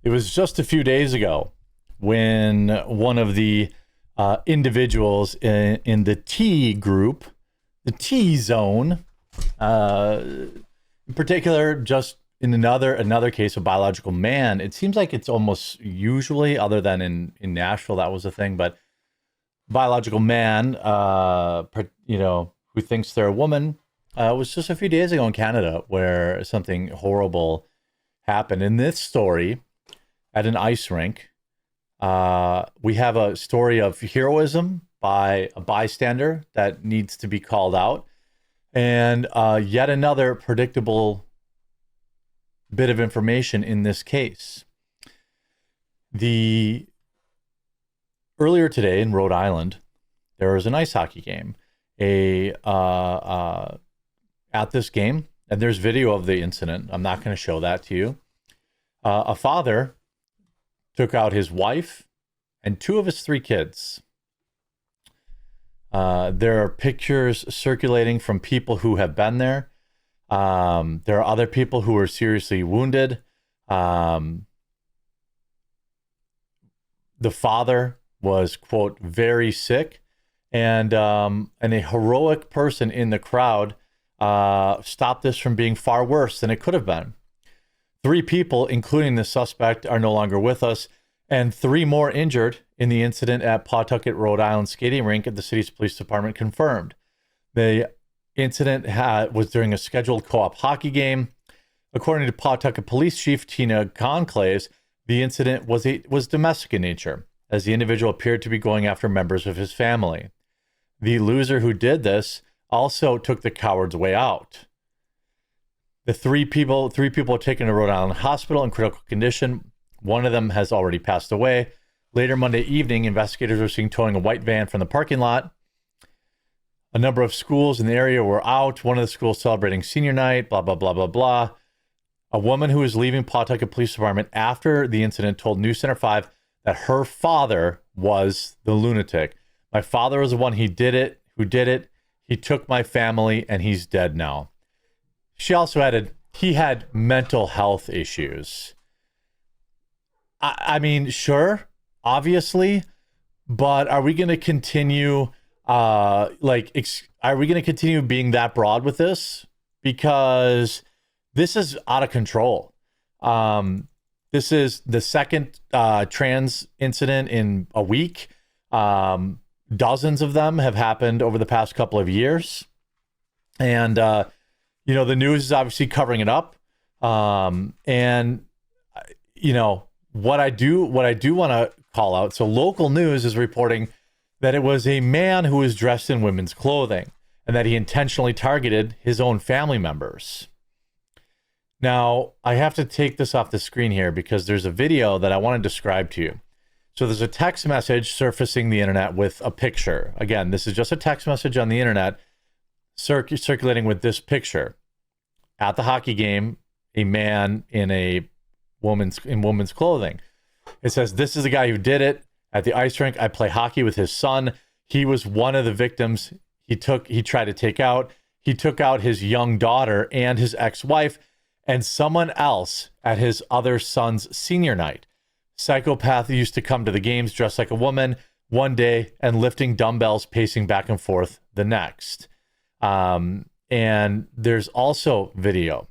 It was just a few days ago when one of the individuals in the T group, the T zone, in particular, just in another case of biological man, it seems like it's almost usually, other than in Nashville, that was a thing, but biological man, who thinks they're a woman, was just a few days ago in Canada where something horrible happened. In this story, at an ice rink, we have a story of heroism by a bystander that needs to be called out, and yet another predictable bit of information in this case. Earlier today in Rhode Island, there was an ice hockey game. At this game, and there's video of the incident. I'm not going to show that to you. A father took out his wife and two of his three kids. There are pictures circulating from people who have been there. There are other people who are seriously wounded. The father was, quote, very sick, and a heroic person in the crowd stopped this from being far worse than it could have been. 3 people, including the suspect, are no longer with us, and 3 more injured in the incident at Pawtucket, Rhode Island skating rink at the city's police department confirmed. The incident was during a scheduled co-op hockey game. According to Pawtucket Police Chief Tina Conclaves, the incident was domestic in nature, as the individual appeared to be going after members of his family. The loser who did this also took the coward's way out. The 3 people are taken to Rhode Island Hospital in critical condition. One of them has already passed away. Later Monday evening, investigators were seen towing a white van from the parking lot. A number of schools in the area were out. One of the schools celebrating senior night, blah, blah, blah, blah, blah. A woman who was leaving Pawtucket Police Department after the incident told News Center 5 that her father was the lunatic. My father was the one who did it. He took my family and he's dead now. She also added, he had mental health issues. I mean, sure, obviously, but are we going to continue, are we going to continue being that broad with this? Because this is out of control. This is the second trans incident in a week. Dozens of them have happened over the past couple of years. And, the news is obviously covering it up. What I do want to call out. So local news is reporting that it was a man who was dressed in women's clothing and that he intentionally targeted his own family members. Now, I have to take this off the screen here because there's a video that I want to describe to you. So there's a text message surfacing the internet with a picture. Again, this is just a text message on the internet circulating with this picture. At the hockey game, a man in woman's clothing. It says, "This is the guy who did it at the ice rink. I play hockey with his son. He was one of the victims he tried to take out. He took out his young daughter and his ex-wife and someone else at his other son's senior night. Psychopath used to come to the games dressed like a woman one day and lifting dumbbells, pacing back and forth the next." And there's also video.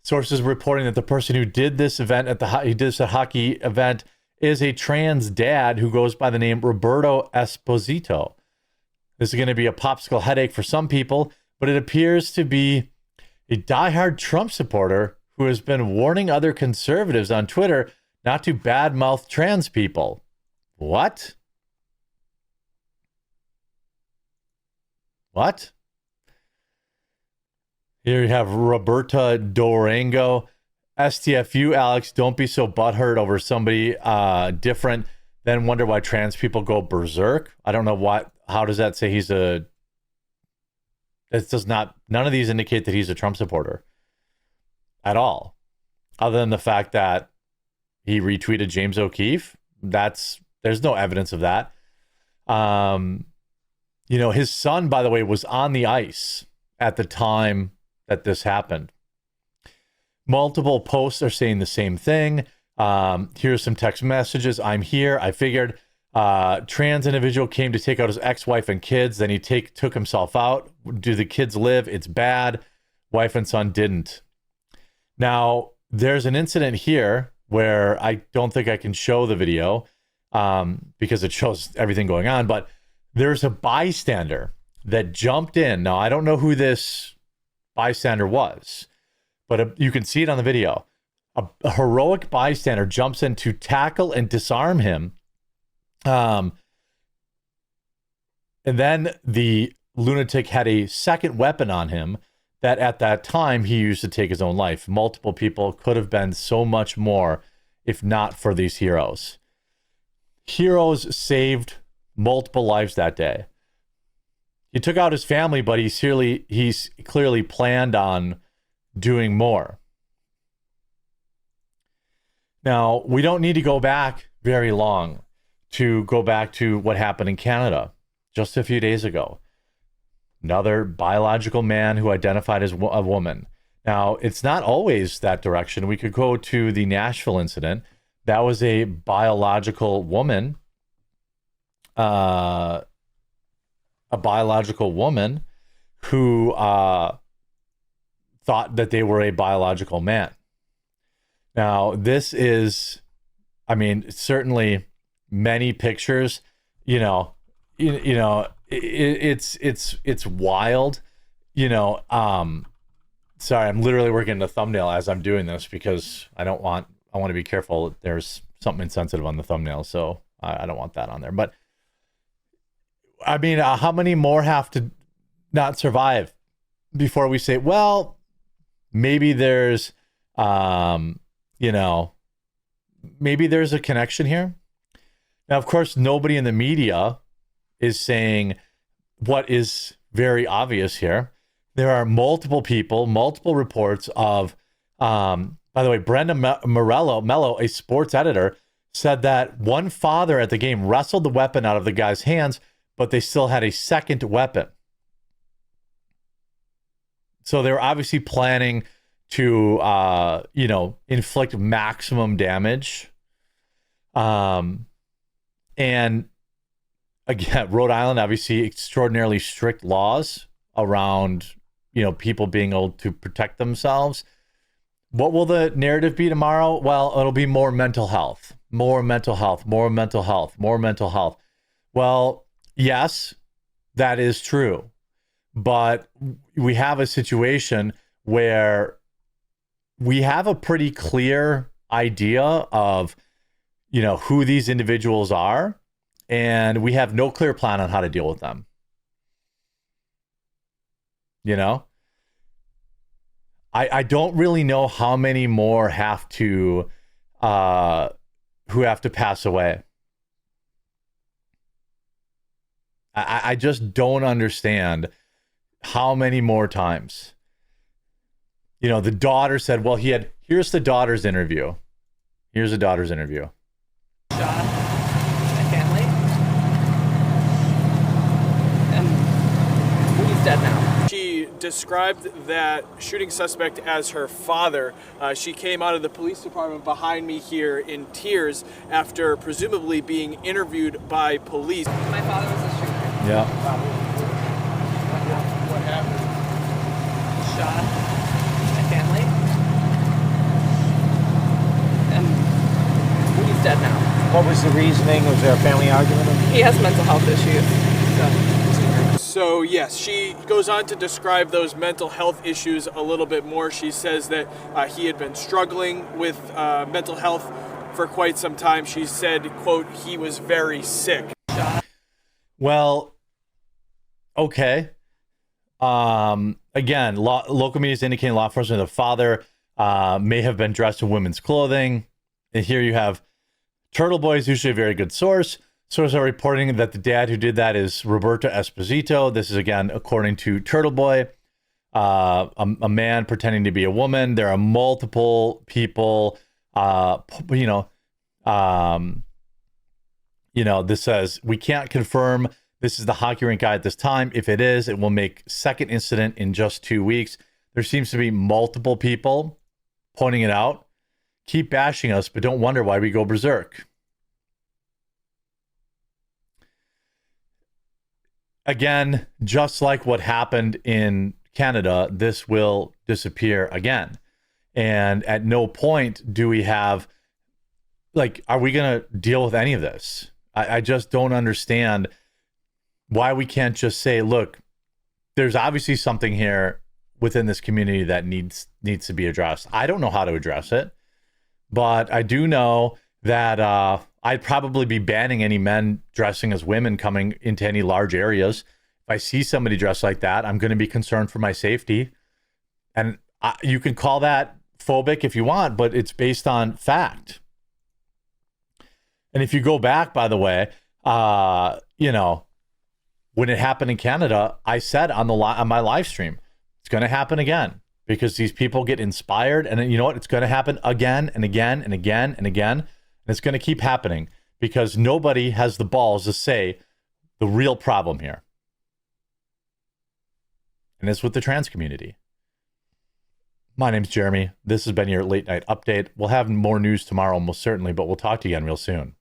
Sources reporting that the person who did this event at the hockey event is a trans dad who goes by the name Roberto Esposito. This is going to be a popsicle headache for some people, but it appears to be a diehard Trump supporter who has been warning other conservatives on Twitter not to badmouth trans people. What? What? Here you have Roberta Durango. STFU, Alex, don't be so butthurt over somebody different, then wonder why trans people go berserk. I don't know how does that say none of these indicate that he's a Trump supporter at all, other than the fact that he retweeted James O'Keefe. There's no evidence of that. His son, by the way, was on the ice at the time that this happened. Multiple posts are saying the same thing. Here's some text messages. I'm here. I figured trans individual came to take out his ex-wife and kids. Then he took himself out. Do the kids live? It's bad. Wife and son didn't. Now, there's an incident here where I don't think I can show the video because it shows everything going on, but there's a bystander that jumped in. Now, I don't know who this bystander was, but you can see it on the video. A heroic bystander jumps in to tackle and disarm him. And then the lunatic had a second weapon on him that at that time he used to take his own life. Multiple people, could have been so much more if not for these heroes. Heroes saved multiple lives that day. He took out his family, but he's clearly planned on doing more. Now, we don't need to go back very long to go back to what happened in Canada just a few days ago. Another biological man who identified as a woman. Now, it's not always that direction. We could go to the Nashville incident. That was a biological woman, a biological woman who thought that they were a biological man. Now, this is, I mean, certainly many pictures, it's wild, sorry, I'm literally working the thumbnail as I'm doing this because I want to be careful. There's something insensitive on the thumbnail, so I don't want that on there. But I mean, how many more have to not survive before we say, well, maybe there's, maybe there's a connection here. Now, of course, nobody in the media is saying what is very obvious here. There are multiple people, multiple reports of, by the way, Brenda Mello, a sports editor, said that one father at the game wrestled the weapon out of the guy's hands, but they still had a second weapon. So they were obviously planning to, inflict maximum damage. And again, Rhode Island, obviously extraordinarily strict laws around, people being able to protect themselves. What will the narrative be tomorrow? Well, it'll be more mental health, more mental health, more mental health, more mental health. Well, yes, that is true. But we have a situation where we have a pretty clear idea of, who these individuals are, and we have no clear plan on how to deal with them. I don't really know how many more have to, who have to pass away. I just don't understand how many more times. The daughter said, well, here's the daughter's interview. Here's the daughter's interview. Shot my family. And he's dead now. She described that shooting suspect as her father. She came out of the police department behind me here in tears after presumably being interviewed by police. My father was a shooter. Yeah. What happened? Shot my family. And he's dead now. What was the reasoning? Was there a family argument? He has mental health issues. So yes, she goes on to describe those mental health issues a little bit more. She says that he had been struggling with mental health for quite some time. She said, quote, he was very sick. Well, okay. Again, local media is indicating law enforcement the father may have been dressed in women's clothing. And here you have Turtle Boy is usually a very good source. Sources are reporting that the dad who did that is Roberto Esposito. This is, again, according to Turtle Boy, a man pretending to be a woman. There are multiple people, this says, we can't confirm this is the hockey rink guy at this time. If it is, it will make second incident in just 2 weeks. There seems to be multiple people pointing it out. keep bashing us, but don't wonder why we go berserk. Again, just like what happened in Canada, this will disappear again. And at no point do we have, like, are we going to deal with any of this? I just don't understand why we can't just say, look, there's obviously something here within this community that needs to be addressed. I don't know how to address it, but I do know that I'd probably be banning any men dressing as women coming into any large areas. If I see somebody dressed like that, I'm going to be concerned for my safety. And you can call that phobic if you want, but it's based on fact. And if you go back, by the way, you know, when it happened in Canada, I said on my live stream, it's going to happen again because these people get inspired, and you know what? It's going to happen again and again and again and again, and it's going to keep happening because nobody has the balls to say the real problem here, and it's with the trans community. My name's Jeremy. This has been your late night update. We'll have more news tomorrow, most certainly, but we'll talk to you again real soon.